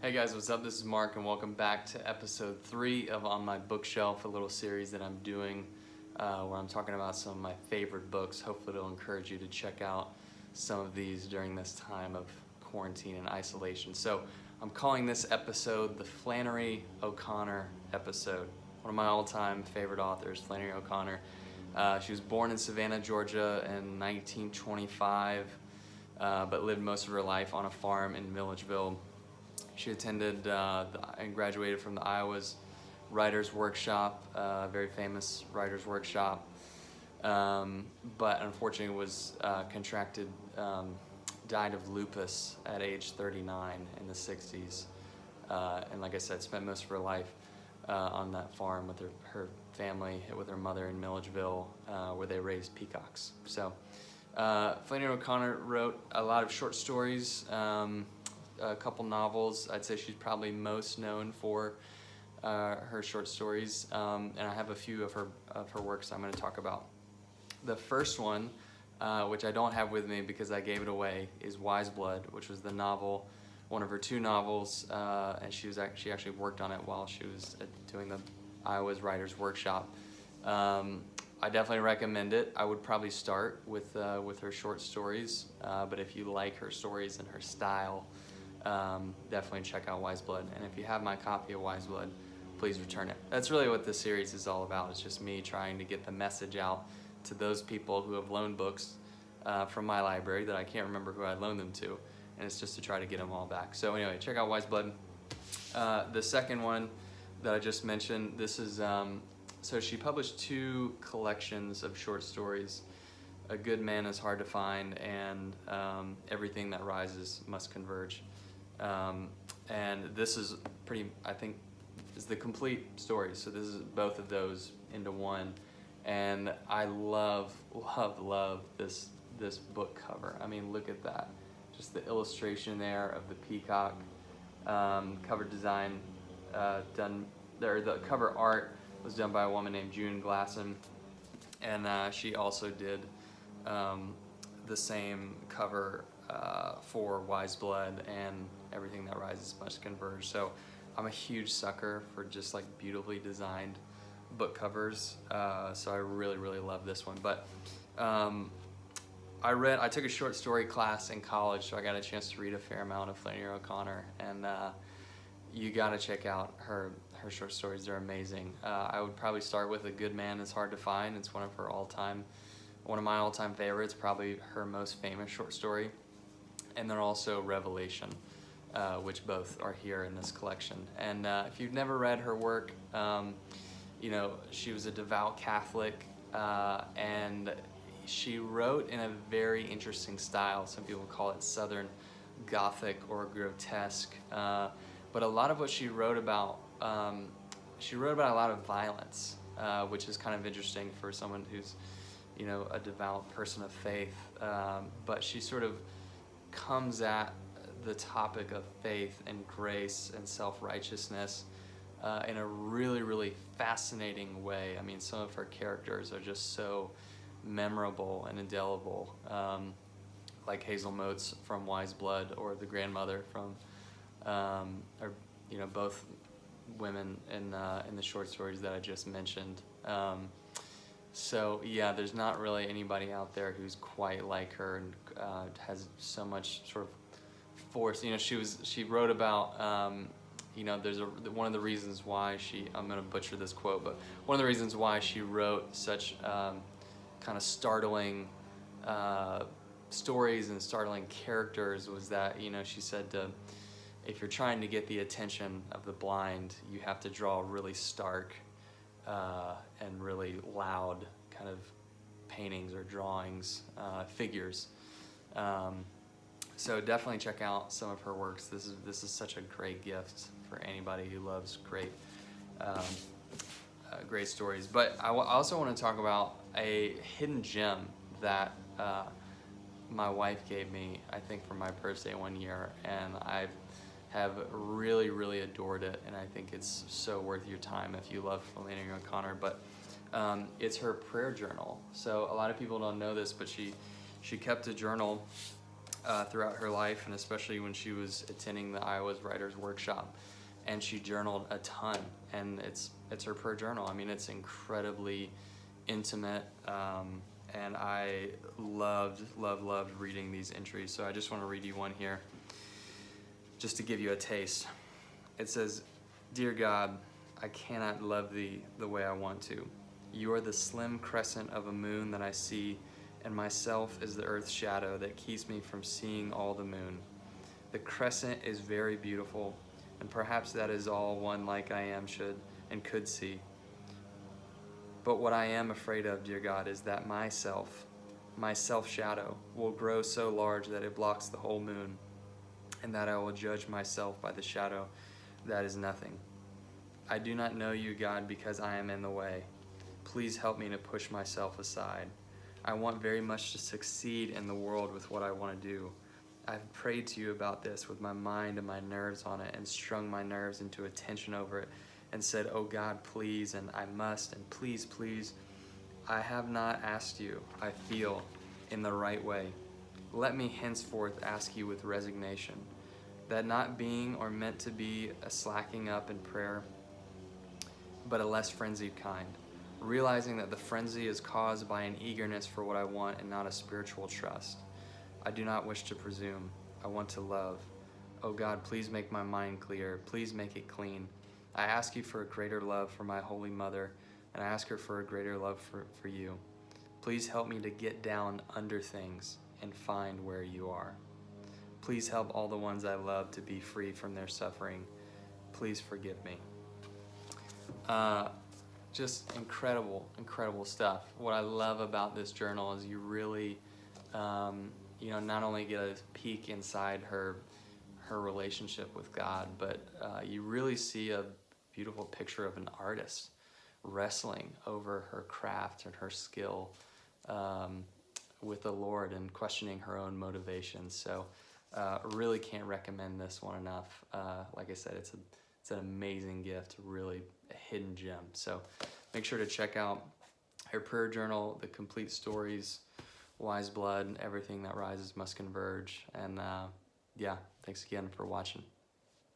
Hey guys, what's up? This is Mark and welcome back to episode 3 of On My Bookshelf, a little series that I'm doing where I'm talking about some of my favorite books. Hopefully it'll encourage you to check out some of these during this time of quarantine and isolation. So I'm calling this episode the Flannery O'Connor episode. One of my all-time favorite authors, Flannery O'Connor. She was born in Savannah, Georgia in 1925, but lived most of her life on a farm in Milledgeville. She attended and graduated from the Iowa's Writers' Workshop, very famous Writers' Workshop, but unfortunately was died of lupus at age 39 in the 60s. And like I said, spent most of her life on that farm with her family, with her mother in Milledgeville, where they raised peacocks. So Flannery O'Connor wrote a lot of short stories, a couple novels. I'd say she's probably most known for her short stories, and I have a few of her works I'm going to talk about. The first one, which I don't have with me because I gave it away, is Wise Blood, which was the novel, one of her 2 novels, and she actually worked on it while she was doing the Iowa's Writers' Workshop. I definitely recommend it. I would probably start with her short stories, but if you like her stories and her style, definitely check out Wise Blood. And if you have my copy of Wise Blood, please return it. That's really what this series is all about. It's just me trying to get the message out to those people who have loaned books from my library that I can't remember who I loaned them to, and it's just to try to get them all back. So anyway, check out Wise Blood. The second one that I just mentioned, this is, so she published 2 collections of short stories, A Good Man is Hard to Find, and Everything That Rises Must Converge. And this is I think, is the complete story. So this is both of those into one. And I love this book cover. I mean, look at that. Just the illustration there of the peacock. Cover design done there. The cover art was done by a woman named June Glasson. And she also did the same cover for Wise Blood and Everything That Rises Must Converge. So I'm a huge sucker for just like beautifully designed book covers. So I really love this one. But I took a short story class in college, so I got a chance to read a fair amount of Flannery O'Connor, and you got to check out her short stories. They're amazing. I would probably start with A Good Man is Hard to Find. It's one of my all-time favorites, probably her most famous short story. And then also Revelation, which both are here in this collection. And if you've never read her work, she was a devout Catholic, and she wrote in a very interesting style. Some people call it Southern Gothic or grotesque. But a lot of what she wrote about a lot of violence, which is kind of interesting for someone who's, a devout person of faith. But she sort of comes at the topic of faith and grace and self-righteousness in a really fascinating way. I mean, some of her characters are just so memorable and indelible, like Hazel Motes from Wise Blood, or the grandmother from, both women in the short stories that I just mentioned. So yeah, there's not really anybody out there who's quite like her and has so much sort of force. She wrote about, there's one of the reasons why I'm going to butcher this quote, but one of the reasons why she wrote such kind of startling stories and startling characters was that, she said if you're trying to get the attention of the blind, you have to draw really stark and really loud kind of paintings or drawings, figures. So definitely check out some of her works. This is such a great gift for anybody who loves great stories. But I also want to talk about a hidden gem that my wife gave me, I think, for my birthday one year, and I have really adored it, and I think it's so worth your time if you love Flannery O'Connor. But it's her prayer journal. So a lot of people don't know this, but she kept a journal throughout her life, and especially when she was attending the Iowa's Writers Workshop, and she journaled a ton. And it's her prayer journal. I mean, it's incredibly intimate, and I loved reading these entries. So I just want to read you one here, just to give you a taste. It says, "Dear God, I cannot love thee the way I want to. You are the slim crescent of a moon that I see, and myself is the earth's shadow that keeps me from seeing all the moon. The crescent is very beautiful, and perhaps that is all one like I am should and could see. But what I am afraid of, dear God, is that my self-shadow, will grow so large that it blocks the whole moon, and that I will judge myself by the shadow that is nothing. I do not know you, God, because I am in the way. Please help me to push myself aside. I want very much to succeed in the world with what I want to do. I've prayed to you about this with my mind and my nerves on it, and strung my nerves into a tension over it, and said, oh God, please, and I must, and please, please. I have not asked you, I feel, in the right way. Let me henceforth ask you with resignation, that not being or meant to be a slacking up in prayer, but a less frenzied kind, realizing that the frenzy is caused by an eagerness for what I want and not a spiritual trust. I do not wish to presume. I want to love. Oh God, please make my mind clear. Please make it clean. I ask you for a greater love for my Holy Mother, and I ask her for a greater love for you. Please help me to get down under things and find where you are. Please help all the ones I love to be free from their suffering. Please forgive me." Just incredible stuff. What I love about this journal is you really, not only get a peek inside her relationship with God, but you really see a beautiful picture of an artist wrestling over her craft and her skill with the Lord, and questioning her own motivations. So really can't recommend this one enough. Like I said, it's an amazing gift, really a hidden gem. So make sure to check out her prayer journal, the complete stories, Wise Blood, Everything That Rises Must Converge. And thanks again for watching.